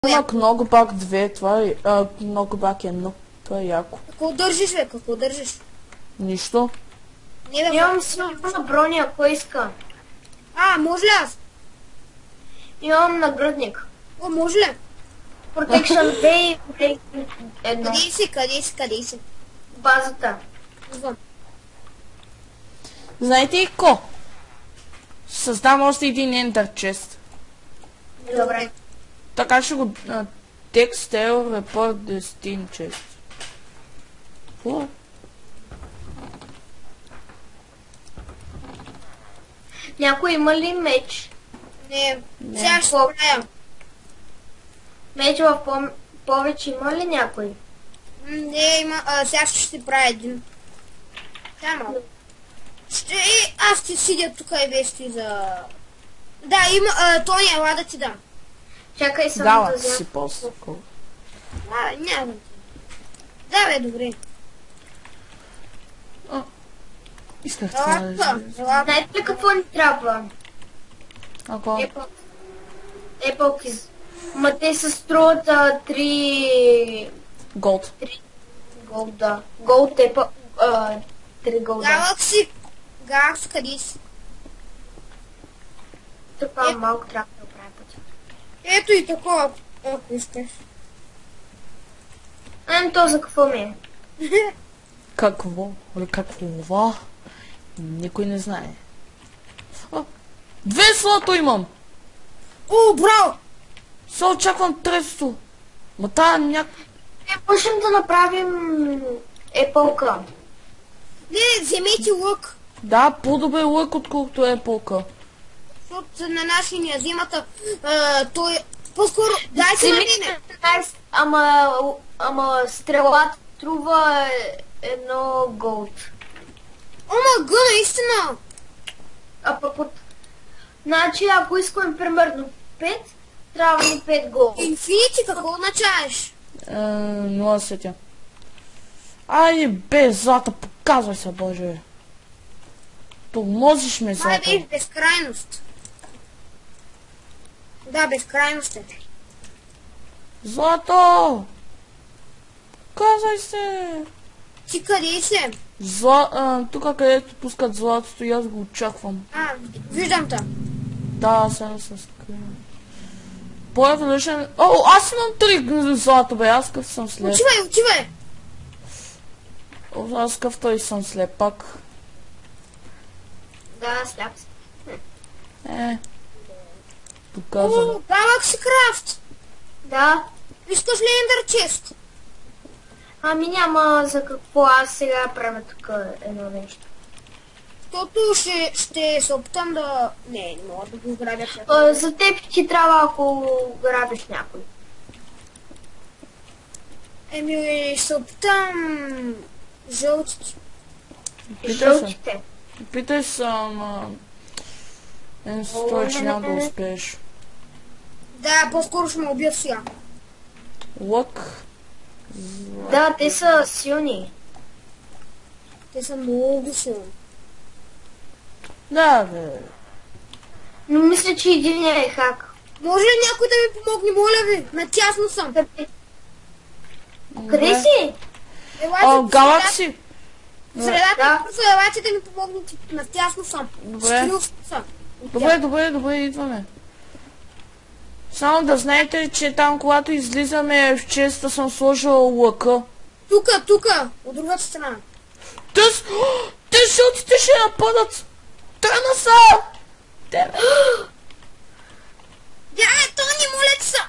Има Knockback 2, това е Knockback 1. Това е яко. Какво държиш, бе? Какво държиш? Нищо. Не, бе, Имам силна броня, ако иска. може ли аз? Имам нагръдник. О, може ли? Protection 2 и Protection 1. Къде си? Базата. Извън. Знаете ли ко? Създам още един Ender Chest. Добре. Така ще го... Text Error Report Destin Chest. Какво? Някой има ли меч? Не. Сега ще правя. Меч в повече има ли някой? Не, има. Сега ще правя един. Само. Аз ще седя тук и вещи за... Да, има... Тони, ела да ти дам. Чакай само Дала да взема. си после. Няма. Да, бе, добре. Исках това да излезе. Знаете ли какво ни трябва? Ако... Епълки. Ма те се струват 3 Голд. голда. Голд епъл... 3 голда. Галакси, къде си? Тук малко трябва да оправя пътя. Ето и такова, ако искаш. То за какво ми е? Какво? Какво? Никой не знае. Две слото имам! О, браво! Се очаквам трето. Ма тая Можем да направим епълка. Не, вземете лък. Да, по-добре лък, отколкото е полка. Защото на нашия ни взимата, той... По-скоро, дайте на мене. Ама стрелата струва едно голд. Ома, наистина. А пък от... Значи, ако искаме примерно 5, трябва ни 5 голд. Инфинити, какво означаваш? 0 сетя. Ай, бе, злата, показвай се, боже. Тормозиш ме, Това е злата. безкрайност. Да, безкрайност е. Злато! Казай се! Ти къде си? Тук където пускат златото и аз го очаквам. Виждам те. Да, сега се скривам. По-еволюшен... Аз имам 3 злато, бе, аз къв съм слеп. Отивай! Аз къв той съм слепак. Да, сляп си. Показвам. Galaxy Craft! Да. Искаш ли Ender Chest? Ами няма за какво аз сега правя тук едно нещо. Защото ще се опитам да... Не мога да го грабя. За теб ти трябва, ако грабиш някой. Ще се опитам... Жълтите. Жълтите. Питай се, ама... Стой, че няма да успееш. Да, по-скоро ще ме убият сега. Лък. Да, те са силни. Те са много силни. Да, бе. Но мисля, че единият е хак. Може ли някой да ми помогне, моля ви? Натясно съм. Къде си? Галакси! Средата просто елате да ми помогнете. Натясно съм. Добре. Скрил съм. Добре, идваме. Само да знаете, че там, когато излизаме в честа, съм сложила лъка. Тука, от другата страна. Те жълтите ще нападат! Тръгна са! Тони, моля ти са!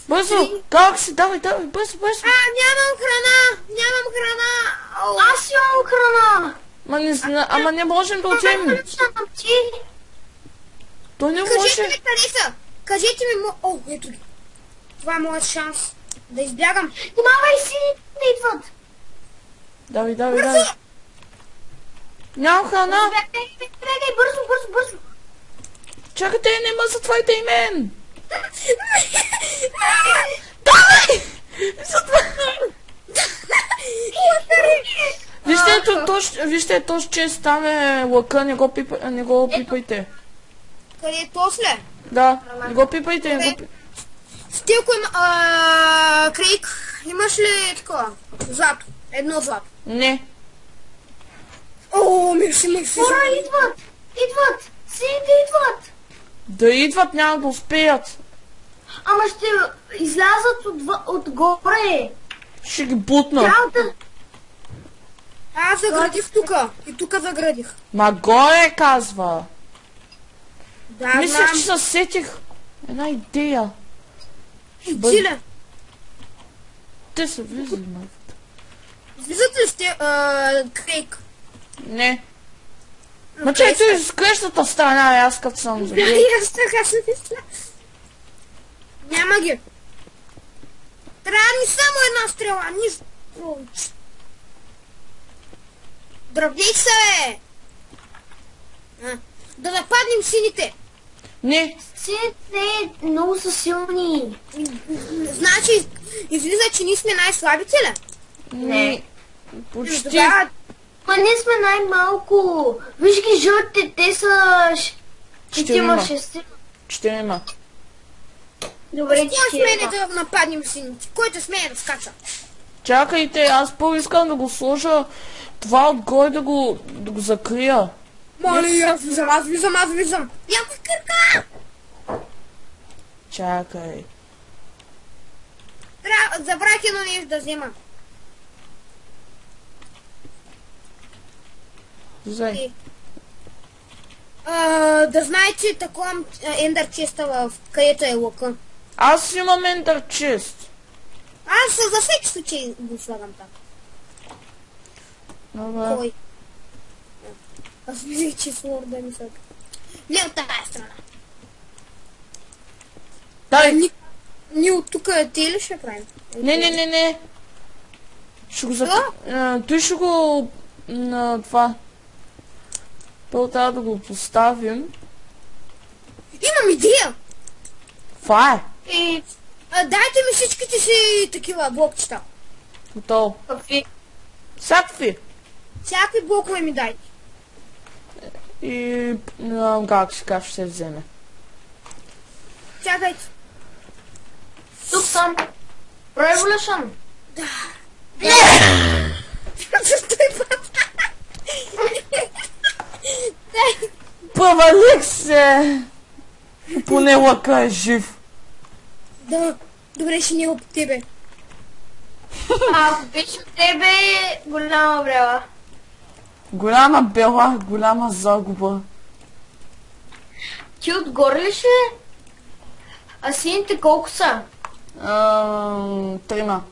Бързо! Галакси, давай, бързо! Нямам храна! Аз имам храна! Ама не можем да отидем. То не може. Кажете ми къде са! Кажете ми ето ги. Това е моят шанс да избягам. Внимавай си, да идват! Давай. Нямам храна. Бегай, бързо! Чакайте, нема затваряйте и мен. Давай! Вижте, този чест там е лъка, не го пипайте. Къде е после? Да, не го пипайте, не го пипайте. Стилко има... Крейг, имаш ли такова? Злато. Едно злато. Не. О, мирши. Хора, идват! Идват! Сините идват! Да идват, няма да успеят. Ама ще излязат отгоре. Ще ги бутна. Трябва да... Аз заградих тука. И тука заградих. Ма горе, казва. Да, Мислех, че знам. се сетих една идея. Ще бъде- Силе. Те са влизали, май. Излизат ли сте Крейг? Не. Ма че той с крещата страна, аз като съм за Да, гей. и аз така се мисля. Няма ги. Трябва ни само една стрела, нищо повече. Дръбних се, бе! Да нападнем сините. Не, Сините много са силни. Значи, излиза, че ние сме най-слабите, ли? не. Почти. Тогава Ма ние сме най-малко. Виж ги жълтите, те са... Четирима. 6. Четирима. Добре, кой смее 4. да нападнем сините? Който смее да скача? Чакайте, аз първо искам да го сложа това отгоре да го закрия. Моля, аз влизам. Яко кърка! Чакай. Забравих едно нещо да взема. Зай. Да знаете, такова ендър честа в където е лъка. Аз имам ендър чест. Аз за всеки случай го слагам така. Добре. Кой? Аз мислих, че с лорда ми слагам. Не от тази страна. Дай. Ние от тук те ли ще правим? Не. Ще го той ще го... на това. Първо трябва да го поставим. Имам идея! Това е. Дайте ми всичките си такива блокчета. Готово. Какви? Всякакви. Всякакви блокове ми дайте. И... как ще се вземе. Чакайте. Тук съм. Revolution. Той път. Дай. Провалих се! Поне лъка е жив. Да, добре, ще няма по тебе. Ако беше от тебе, голяма брела. Голяма бела, голяма загуба. Ти отгоре ли ще? А сините колко са? Трима.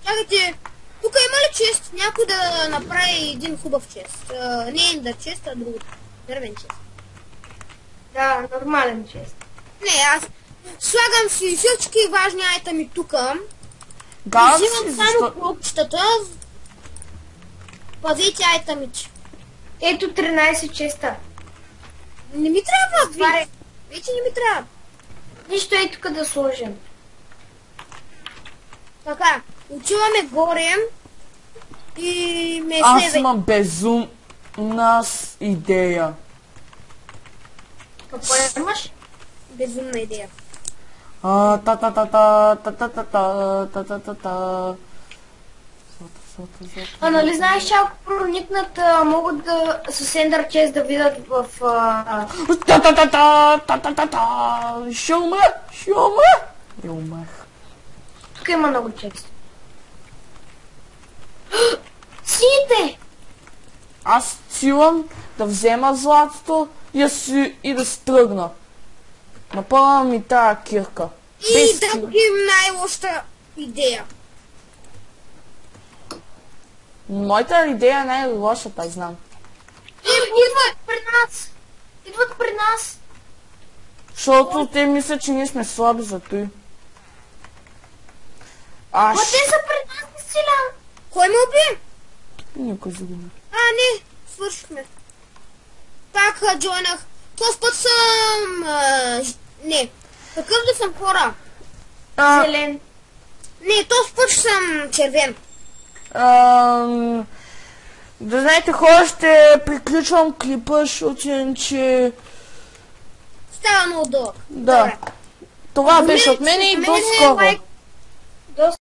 Чакайте, тук има ли чест? Някой да направи един хубав чест. Не ендър чест, а другото. Дървен чест. Да, нормален чест. Не, аз слагам си всички важни айтами тука. Гал си, Взимам само защо... клопчетата. Пазите айтамите. Ето 13 честа. Не ми трябва, Отваряй. вече не ми трябва. Нищо е тук да сложим. Така, отиваме горе и ме Аз следвай. имам безумна идея. Какво имаш? Безумна идея. Та-та-та-та. А нали знаеш, че ако проникнат, могат да с Ender Chest да видят в... Та-та-та-та. Ще умра. И умрах. Тук има много чест. Сините! Аз силам да взема златото и да се тръгна. Напълна ми тая кирка. И Без да сила. им най-лоша идея. Моята идея е най-лошата, знам. Идват пред нас! Идват пред нас! Защото те мислят, че ние сме слаби за той. Ма те са пред нас, наистина! Кой ме уби? Никой загуби. Не, свършихме. Пак джойнах. Този път съм... не. Какъв да съм хора? Зелен. Не, този път съм червен. Да знаете, хора, ще приключвам клипа, защото иначе Става много дълъг. Да. Добре. Това беше от мен и до скоро. Лайк,